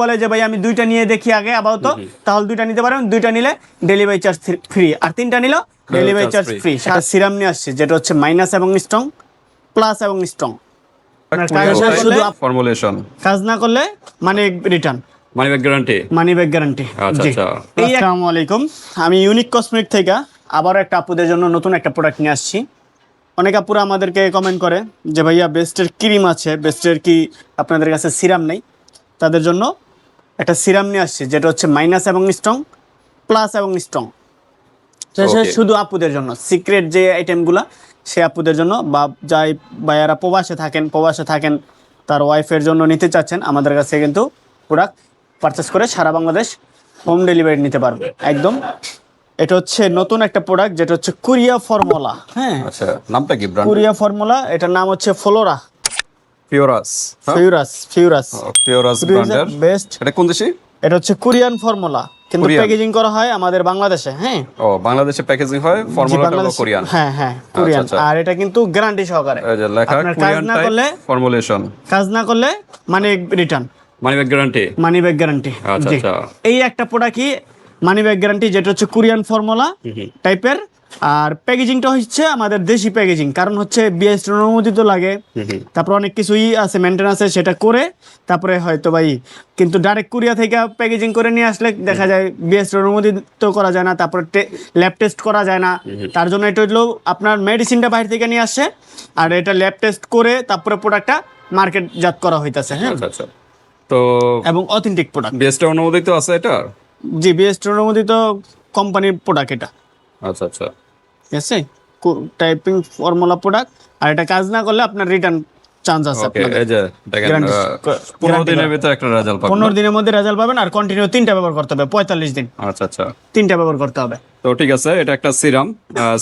বলে যে ভাই আমি দুইটা নিয়ে দেখি আগে আপাতত, তাহলে দুইটা নিতে পারেন। দুইটা নিলে ডেলিভারি চার্জ ফ্রি, আর তিনটা নিলেও ডেলিভারি চার্জ ফ্রি। সিরাম নিয়ে আসছে যেটা হচ্ছে মাইনাস এবং স্ট্রং, প্লাস এবং স্ট্রং। শুধু ফর্মুলেশন কাজ না করলে মানে return, money back guarantee. Money back guarantee. আচ্ছা আচ্ছা। আসসালামু আলাইকুম, আমি ইউনিক কসমেটিক থেকে আবারও একটা আপুদের জন্য নতুন একটা প্রোডাক্ট নিয়ে আসছি। অনেক আপুরা আমাদেরকে কমেন্ট করে যে ভাইয়া বেস্টের ক্রিম আছে, বেস্টের কি আপনাদের কাছে সিরাম নেই? তাদের জন্য একটা সিরাম নিয়ে আসছি যেটা হচ্ছে মাইনাস এবং স্ট্রং, প্লাস এবং স্ট্রং। শুধু আপুদের জন্য সিক্রেট যে আইটেমগুলা সে আপুদের জন্য, বা যাই ভাইয়ারা প্রবাসে থাকেন তার ওয়াইফের জন্য নিতে চাচ্ছেন, আমাদের কাছে কিন্তু প্রোডাক্ট পারচেস করে সারা বাংলাদেশ হোম ডেলিভারি নিতে পারবে একদম। এটা হচ্ছে নতুন একটা প্রোডাক্ট যেটা হচ্ছে কোরিয়া ফর্মুলা। হ্যাঁ আচ্ছা, নামটা কি ব্র্যান্ড? কোরিয়া ফর্মুলা, এটার নাম হচ্ছে ফ্লোরা ফিওরাস। ফিউরাস ব্র্যান্ডের বেস্ট। এটা কোন দেশি? এটা হচ্ছে কোরিয়ান ফর্মুলা, কিন্তু কোরিয়ান? প্যাকেজিং করা হয় আমাদের বাংলাদেশে। হ্যাঁ, ও বাংলাদেশে প্যাকেজিং হয়, ফর্মুলাটা হলো কোরিয়ান। হ্যাঁ কোরিয়ান। আচ্ছা। আর এটা কিন্তু গ্যারান্টি সহকারে, এই যে লেখা আপনার কোরিয়ান টাইপ ফর্মুলেশন। কাজ না করলে মানে return, money back guarantee. Money back guarantee. আচ্ছা আচ্ছা। এই একটা প্রোডাক্টই মানি ব্যাক গ্যারান্টি, যেটা হচ্ছে কোরিয়ান ফর্মুলা টাইপের। আর প্যাকেজিংটা হচ্ছে আমাদের দেশি প্যাকেজিং, কারণ হচ্ছে বিএস অনুমোদিত লাগে, তারপর অনেক কিছুই আছে মেনটেন্যান্স আছে, সেটা করে তারপরে হয়তো ভাই। কিন্তু ডাইরেক্ট কোরিয়া থেকে প্যাকেজিং করে নিয়ে আসলে দেখা যায় বিএস অনুমোদিত করা যায় না, তারপরে ল্যাব টেস্ট করা যায় না। তার জন্য এটা হলো আপনার মেডিসিনটা বাইরে থেকে নিয়ে আসছে, আর এটা ল্যাব টেস্ট করে তারপরে প্রোডাক্টটা মার্কেটজাত করা হইতাছে। হ্যাঁ আচ্ছা আচ্ছা। তো এবং অথেন্টিক প্রোডাক্ট। বেস্ট অনুমোদিত আছে এটা? জি, বিএস অনুমোদিত কোম্পানির প্রোডাক্ট এটা। আচ্ছা আচ্ছা। ঠিক আছে, টাইপিং ফর্মুলা প্রোডাক্ট। আর এটা কাজ না করলে আপনার রিটার্ন চান্স আছে। ওকে, এই যে দেখেন 15 দিনের ভিতরে একটা রেজাল্ট পাবেন। 15 দিনের মধ্যে রেজাল্ট পাবেন, আর কন্টিনিউ 3টা ব্যবহার করতে হবে 45 দিন। আচ্ছা আচ্ছা। 3টা ব্যবহার করতে হবে। তো ঠিক আছে, এটা একটা সিরাম।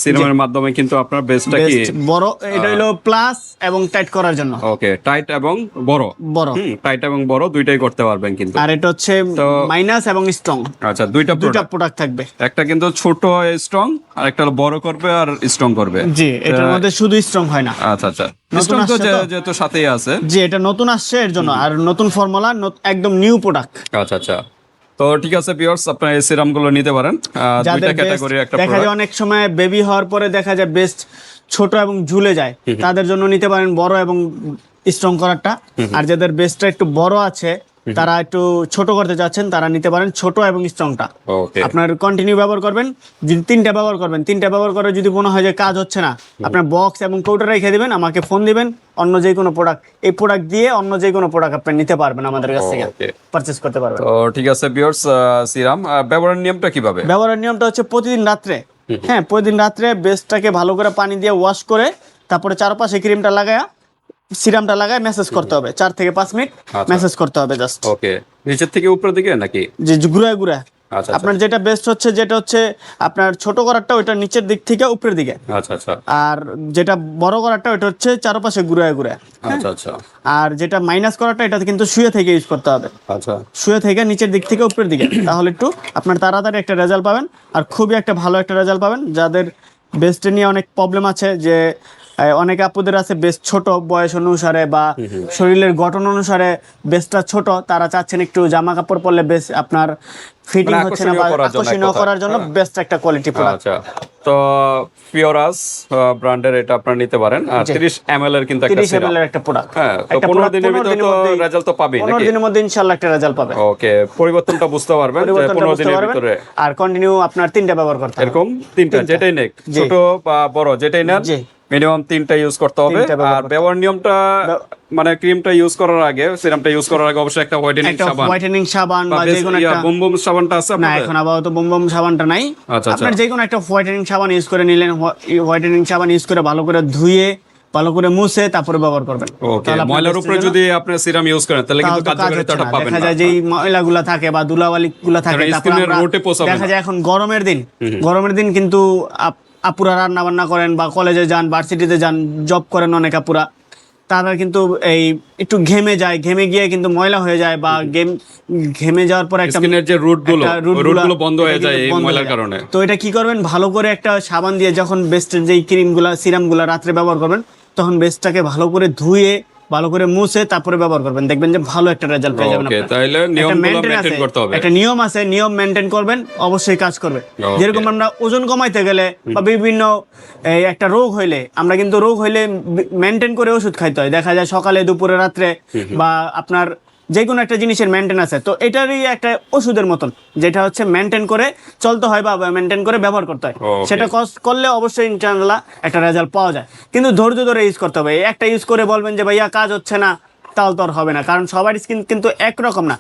সিরামের মাধ্যমে কিন্তু আপনার বেস্টটা কি বড়, এটা হলো প্লাস এবং টাইট করার জন্য। ওকে, টাইট এবং বড়। টাইট এবং বড় দুইটাই করতে পারবেন কিন্তু। আর এটা হচ্ছে মাইনাস এবং স্ট্রং। আচ্ছা, দুইটা প্রোডাক্ট থাকবে। একটা কিন্তু ছোট স্ট্রং, আর একটা হলো বড় করবে আর স্ট্রং করবে। জি, এটার মধ্যে শুধু স্ট্রং হয় না। আচ্ছা আচ্ছা। স্ট্রং তো যেহেতু সাথেই আছে। জি, এটা নতুন আসছে এর জন্য, আর নতুন ফর্মুলা, একদম নিউ প্রোডাক্ট। আচ্ছা আচ্ছা। তো ঠিক আছে ভিউয়ার্স, আপনারা এই সিরামগুলো নিতে পারেন। দুইটা ক্যাটাগরির একটা দেখা যায় অনেক সময় বেবি হওয়ার পরে দেখা যায় বেস্ট ছোট এবং ঝুলে যায়, তাদের জন্য নিতে পারেন বড় এবং স্ট্রং করারটা। আর যাদের বেস্টটা একটু বড় আছে, তারা একটু ছোট করতে যাচ্ছেন, তারা নিতে পারেন ছোট এবং স্ট্রংটা। আপনার কন্টিনিউ ব্যবহার করবেন, যদি 3টা ব্যবহার করবেন, 3টা ব্যবহার করে যদি মনে হয় যে কাজ হচ্ছে না, আপনার বক্স এবং কৌটা রেখে দিবেন, আমাকে ফোন দিবেন, অন্য যে কোনো প্রোডাক্ট, এই প্রোডাক্ট দিয়ে অন্য যে কোনো প্রোডাক্ট আপনি নিতে পারবেন, আমাদের কাছ থেকে পারচেজ করতে পারবেন। তো ঠিক আছে ভিউয়ার্স, সিরাম ব্যবহারের নিয়মটা কিভাবে? ব্যবহারের নিয়মটা হচ্ছে প্রতিদিন রাত্রে, হ্যাঁ প্রতিদিন রাত্রে বেস্টটাকে ভালো করে পানি দিয়ে ওয়াশ করে তারপরে চারপাশে ক্রিমটা লাগায়া, সিরামটা লাগায় মেসেজ করতে হবে 4 থেকে 5 মিনিট মেসেজ করতে হবে জাস্ট। ওকে, নিচের থেকে উপরের দিকে নাকি? যে ঘুরে আপনার যেটা বেস্ট হচ্ছে, যেটা হচ্ছে আপনার ছোট করারটা ওইটা নিচের দিক থেকে উপরের দিকে। আচ্ছা আচ্ছা। আর যেটা বড় করারটা ওইটা হচ্ছে চারপাশে ঘুরে। আচ্ছা আচ্ছা। আর যেটা মাইনাস করারটা এটা কিন্তু শুয়ে থেকে ইউজ করতে হবে। আচ্ছা, শুয়ে থেকে নিচের দিক থেকে উপরের দিকে, তাহলে একটু আপনার তাড়াতাড়ি একটা রেজাল্ট পাবেন, আর খুবই একটা ভালো একটা রেজাল্ট পাবেন। যাদের বেস্টে নিয়ে অনেক প্রবলেম আছে, যে অনেক আপুদের আছে বেস্ট ছোট, বয়স অনুসারে বা শরীরের গঠন অনুসারে বেস্টটা ছোট, তারা চাচ্ছেন একটু জামা কাপড় পরলে বেশ আপনার ফিটিং হচ্ছে না, বা আকর্ষণীয় করার জন্য বেস্ট একটা কোয়ালিটি প্রোডাক্ট। আচ্ছা, তো ফিওরাস ব্র্যান্ডের এটা আপনারা নিতে পারেন। 30 ml এর কিন্তু একটা 30 ml এর একটা প্রোডাক্ট। হ্যাঁ, তো 15 দিনের ভিতরে তো রেজাল্ট তো পাবেন নাকি? 15 দিনের মধ্যে ইনশাআল্লাহ একটা রেজাল্ট পাবে। ওকে, পরিবর্তনটা বুঝতে পারবেন যে 15 দিনের ভিতরে। আর কন্টিনিউ আপনার 3টা ব্যবহার করতে হবে, এরকম 3টা, যেটাই নেক, ছোট বা বড় যেটাই নেন, মিনিমাম 3টা ইউজ করতে হবে। আর ব্যবহার নিয়মটা মানে ক্রিমটা ইউজ করার আগে, সিরামটা ইউজ করার আগে অবশ্যই একটা হোয়াইটেনিং সাবান বা যে কোনো একটা বুম বুম সাবানটা আছে না, এখন আপাতত বুম বুম সাবানটা নাই। আপনার যে কোনো একটা হোয়াইটেনিং সাবান ইউজ করে নিলেন, হোয়াইটেনিং সাবান ইউজ করে ভালো করে ধুয়ে ভালো করে মুছে তারপরে ব্যবহার করবেন। ওকে, ময়লার উপরে যদি আপনি সিরাম ইউজ করেন তাহলে কিন্তু কার্যকারিতাটা পাবেন না। দেখা যায় যে ময়লাগুলো থাকে বা ধুলাবালিগুলো থাকে, দেখা যায় এখন গরমের দিন কিন্তু আপুরা রান্না বান্না করেন বা কলেজে যান, ভার্সিটিতে যান, জব করেন অনেক আপুরা, তারা কিন্তু এই একটু ঘেমে যায়, ঘেমে গিয়ে কিন্তু ময়লা হয়ে যায়, বা ঘেমে যাওয়ার পর একটা স্কিনের যে রুটগুলো বন্ধ হয়ে যায় এই ময়লার কারণে। তো এটা কি করবেন, ভালো করে একটা সাবান দিয়ে যখন বেস্টের যেই ক্রিমগুলা সিরামগুলা রাত্রে ব্যবহার করবেন, তখন বেস্টটাকে ভালো করে ধুয়ে ভালো করে মুছে তারপরে ব্যবহার করবেন, দেখবেন যে ভালো একটা রেজাল্ট পেয়ে যাবেন ওকে, আপনারা। তাহলে নিয়মগুলো মেইনটেইন করতে হবে। একটা নিয়ম আছে, নিয়ম মেনটেন করবেন, অবশ্যই কাজ করবে। যেরকম আমরা ওজন কমাইতে গেলে বা বিভিন্ন একটা রোগ হইলে, আমরা কিন্তু রোগ হইলে মেনটেন করে ওষুধ খাইতে হয়, দেখা যায় সকালে দুপুরে রাত্রে, বা আপনার যে কোনো একটা জিনিসের মেনটেন আছে, তো এটারই একটা ওষুধের মতন, যেটা হচ্ছে মেনটেন করে চলতে হয় বা মেনটেন করে ব্যবহার করতে হয়। সেটা করলে অবশ্যই ইনশাআল্লাহ একটা রেজাল্ট পাওয়া যায়, কিন্তু ধৈর্য ধরে ইউজ করতে হবে। একটা ইউজ করে বলবেন যে ভাইয়া কাজ হচ্ছে না, তাহলে তো আর হবে না, কারণ সবার স্কিন কিন্তু একরকম না।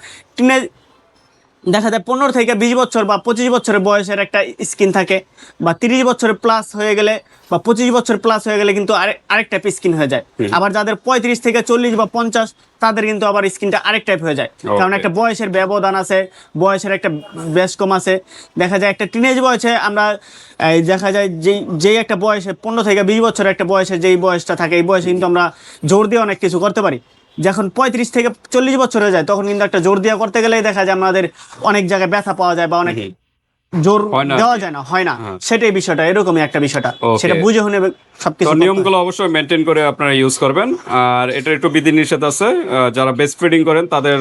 দেখা যায় 15 থেকে 20 বছর বা 25 বছরের বয়সের একটা স্কিন থাকে, বা 30 বছরের প্লাস হয়ে গেলে বা 25 বছর প্লাস হয়ে গেলে কিন্তু আরেক টাইপ স্কিন হয়ে যায়। আবার যাদের 35 থেকে 40 বা 50 তাদের কিন্তু আবার স্কিনটা আরেক টাইপ হয়ে যায়, কারণ একটা বয়সের ব্যবধান আছে, বয়সের একটা বেশ কম আছে। দেখা যায় একটা টিনেজ বয়সে আমরা দেখা যায় যেই একটা বয়সে 15 থেকে 20 বছরের একটা বয়সে যেই বয়সটা থাকে, এই বয়সে কিন্তু আমরা জোর দিয়ে অনেক কিছু করতে পারি। যখন 35 থেকে 40 বছর হয়ে যায়, তখন কিন্তু একটা জোর দিয়া করতে গেলেই দেখা যায় আমাদের অনেক জায়গায় ব্যথা পাওয়া যায়, বা অনেক জোর দেওয়া যায় না, হয় না। সেটাই বিষয়টা, এরকমই একটা বিষয়টা, সেটা বুঝে শুনে সবকিছু নিয়মগুলো অবশ্যই মেনটেন করে আপনারা ইউজ করবেন। আর এটা একটু বিধি নিষেধ আছে, যারা বেস্ট ফিডিং করেন তাদের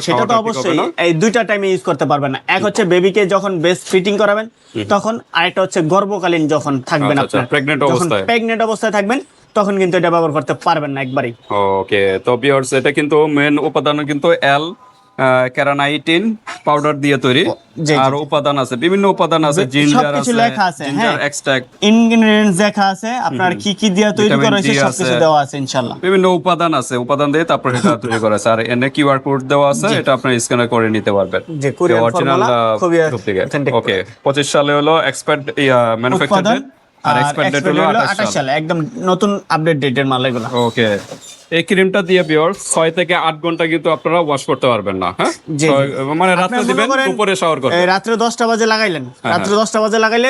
সেটা তো অবশ্যই এই দুইটা টাইমে ইউজ করতে পারবেন না। এক হচ্ছে বেবিকে যখন বেস্ট ফিটিং করাবেন তখন, আরেকটা হচ্ছে গর্ভকালীন যখন থাকবেন, আপনার প্রেগনেন্ট অবস্থায় থাকবেন, তখন কিন্তু এটা ব্যবহার করতে পারবেন না একবারই। ওকে, তো ভিউয়ার্স, এটা কিন্তু মেন উপাদান কিন্তু ক্যারানাইটিন পাউডার দিয়ে তৈরি, আর উপাদান আছে, বিভিন্ন উপাদান আছে, জিঞ্জার আছে, জিঞ্জার এক্সট্রাক্ট, ইনগ্রেডিয়েন্টস লেখা আছে, আপনার কি কি দিয়ে তৈরি করা হয়েছে সবকিছু দেওয়া আছে ইনশাআল্লাহ। বিভিন্ন উপাদান আছে, উপাদান দিয়ে তারপর এটা তৈরি করা আছে। আর এনে কিউআর কোড দেওয়া আছে, এটা আপনি স্ক্যান করে নিতে পারবেন। যে কোরিয়ান ফর্মুলা খুবই অথেন্টিক। ওকে, 25 সালে হলো এক্সপার্ট ম্যানুফ্যাকচারড, আর এক্সপায়ার ডেট হলো 28 সাল, একদম নতুন আপডেট ডেটের মাল এগুলো। ওকে, এই ক্রিমটা দিয়ে ভিউয়ার্স 6 থেকে 8 ঘন্টা কিন্তু আপনারা ওয়াশ করতে পারবেন না। হ্যাঁ, মানে রাতে দিবেন, দুপুরে শাওয়ার করবেন। রাত্রে 10টা বাজে লাগাইলেন, রাত্রে 10টা বাজে লাগাইলে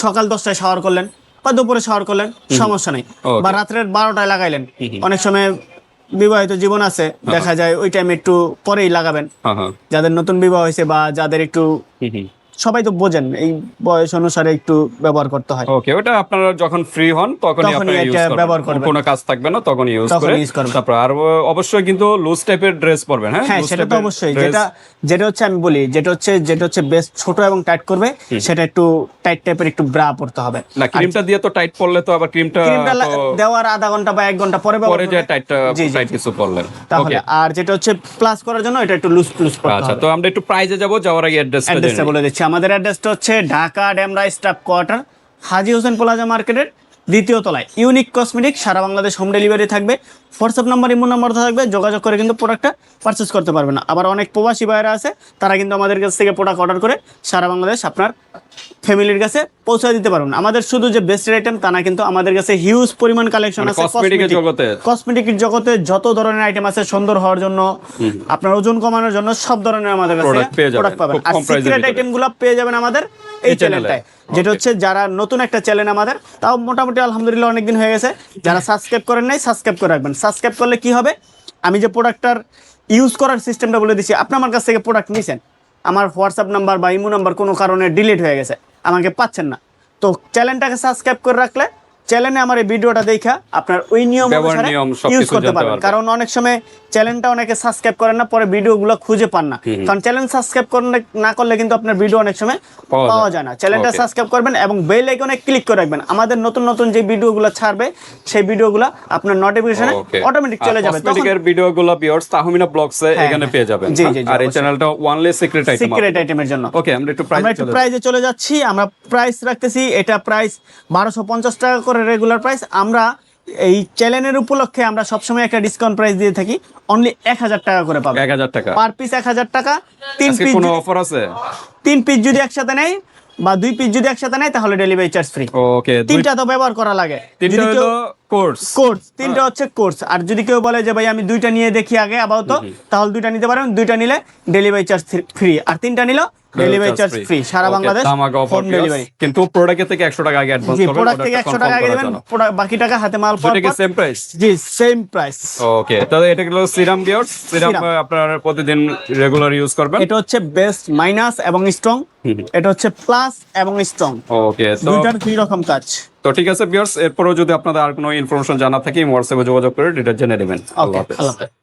সকাল 10টায় শাওয়ার করলেন, বা দুপুরে শাওয়ার করলেন, সমস্যা নেই। বা রাত্রের 12টায় লাগাইলেন, অনেক সময় বিবাহিত জীবন আছে, দেখা যায় ওই টাইমে একটু পরেই লাগাবেন। যাদের নতুন বিবাহ হয়েছে বা যাদের একটু, সবাই তো বোঝেন এই বয়স অনুসারে একটু ব্যবহার করতে হয়। ওকে, ওটা আপনারা যখন ফ্রি হন তখনই আপনি ইউজ করবেন, কোনো কাজ থাকবে না তখন ইউজ করে। তারপর আর অবশ্যই কিন্তু লুজ টাইপের ড্রেস পরবেন। হ্যাঁ, সেটা তো অবশ্যই, যেটা হচ্ছে আমি বলি, যেটা হচ্ছে বেস্ট ছোট এবং টাইট করবে, সেটা একটু টাইট টাইপের একটু ব্রা পরতে হবে না। ক্রিমটা দিয়ে তো টাইট পরলে তো আবার ক্রিমটা দেওয়ার আধা ঘন্টা বা 1 ঘন্টা পরে যে টাইট কিছু পরলেন তাহলে। আর যেটা হচ্ছে প্লাস করার জন্য এটা একটু লুজ করতে হবে। আচ্ছা, তো আমরা একটু প্রাইজে যাব, যাওয়ার আগে অ্যাড্রেসটা বলে দিচ্ছি। আমাদের অ্যাড্রেসটা হচ্ছে ঢাকা ডেমরা স্টাফ কোয়ার্টার, হাজী হোসেন প্লাজা মার্কেটের 2য় তলায়, ইউনিক কসমেটিক। সারা বাংলাদেশ হোম ডেলিভারি থাকবে, হোয়াটসঅ্যাপ নাম্বার, ইমো নাম্বার থাকবে, যোগাযোগ করে কিন্তু প্রোডাক্টটা পারচেস করতে পারবেন। আবার অনেক প্রবাসী ভাইরা আছে, তারা কিন্তু আমাদের কাছ থেকে প্রোডাক্ট অর্ডার করে সারা বাংলাদেশ আপনার ফ্যামিলির কাছে পৌঁছে দিতে পারবেন। আমাদের শুধু যে বেস্টের আইটেম তা না, কিন্তু আমাদের কাছে হিউজ পরিমাণ কালেকশন আছে। কসমেটিকের জগতে যত ধরনের আইটেম আছে, সুন্দর হওয়ার জন্য, আপনার ওজন কমানোর জন্য, সব ধরনের আমাদের কাছে প্রোডাক্ট পাবেন। আর সিক্রেট আইটেমগুলো পেয়ে যাবেন আমাদের এই চ্যানেলটায়, যেটা হচ্ছে যারা নতুন একটা চ্যানেল আমাদের, তাও মোটামুটি আলহামদুলিল্লাহ অনেকদিন হয়ে গেছে। যারা সাবস্ক্রাইব করেন নাই, সাবস্ক্রাইব করে রাখবেন। সাবস্ক্রাইব করলে কি হবে, আমি যে প্রোডাক্টটার ইউজ করার সিস্টেমটা বলে দিচ্ছি, আপনি আমার কাছ থেকে প্রোডাক্ট নিছেন, আমার হোয়াটসঅ্যাপ নাম্বার বা ইমো নাম্বার কোনো কারণে ডিলিট হয়ে গেছে, আমাকে পাচ্ছেন না, তো চ্যানেলটাকে সাবস্ক্রাইব করে রাখলে চ্যানেলে আমার এই ভিডিওটা দেখা আপনার ওই নিয়ম অনুসারে ইউজ করতে পারবেন। কারণ অনেক সময় চ্যানেলটা অনেকে সাবস্ক্রাইব করেন না, পরে ভিডিওগুলো খুঁজে পান না, কারণ চ্যানেল সাবস্ক্রাইব না করলে কিন্তু আপনার ভিডিও অনেক সময় পাওয়া যায় না। চ্যানেলটা সাবস্ক্রাইব করবেন এবং বেল আইকনে ক্লিক করে রাখবেন। আমাদের নতুন নতুন যে ভিডিওগুলো ছাড়বে, সেই ভিডিওগুলো আপনার নোটিফিকেশনে অটোমেটিক চলে যাবে। কসমেটিকের ভিডিওগুলো ভিউয়ার্স তাহমিনা ব্লগসে এখানে পেয়ে যাবেন। আর এই চ্যানেলটা ওনলি সিক্রেট আইটেমের জন্য। ওকে, আমরা একটু প্রাইসে চলে যাচ্ছি। আমরা প্রাইস রাখতেছি, এটা প্রাইস 1250 টাকা করে রেগুলার প্রাইস। আমরা এই চ্যানেলের উপলক্ষে আমরা সবসময় একটা ডিসকাউন্ট প্রাইস দিয়ে থাকি, অনলি 1000 টাকা করে পাবেন। 1000 টাকা পার পিস, 1000 টাকা। 3 পিস কোনো অফার আছে? 3 পিস যদি একসাথে নেয় বা 2 পিস যদি একসাথে নেয় তাহলে ডেলিভারি চার্জ ফ্রি। ওকে, 3টা তো ব্যবহার করা লাগে। 3টা হলো কোর্স, 3টা হচ্ছে কোর্স। আর যদি কেউ বলে যে ভাই আমি 2টা নিয়ে দেখি আগে আপাতত, তাহলে 2টা নিতে পারেন। 2টা নিলে ডেলিভারি চার্জ ফ্রি, আর 3টা নিলে ডেলিভারি চার্জ ফ্রি সারা বাংলাদেশ হোম ডেলিভারি। কিন্তু প্রোডাক্ট থেকে 100 টাকা আগে অ্যাডভান্স করবেন, প্রোডাক্ট থেকে 100 টাকা আগে দিবেন, বাকি টাকা হাতে মাল পাওয়ার পর সেম প্রাইস। জি, সেম প্রাইস। ওকে, তাহলে এটা হলো সিরাম বিয়ার্স। সিরাম আপনারা প্রতিদিন রেগুলার ইউজ করবেন। এটা হচ্ছে বেস্ট মাইনাস এবং স্ট্রং, এটা হচ্ছে প্লাস এবং স্ট্রং। ওকে, তো দুইটার দুই রকম কাজ। তো ঠিক আছে ভিউয়ার্স, এরপরেও যদি আপনাদের আর কোনো ইনফরমেশন জানা থাকে হোয়াটসঅ্যাপে যোগাযোগ করে ডিটেইলস জেনে নেবেন। আল্লাহ ওকে, হাফেজ। আল্লাহ হাফেজ।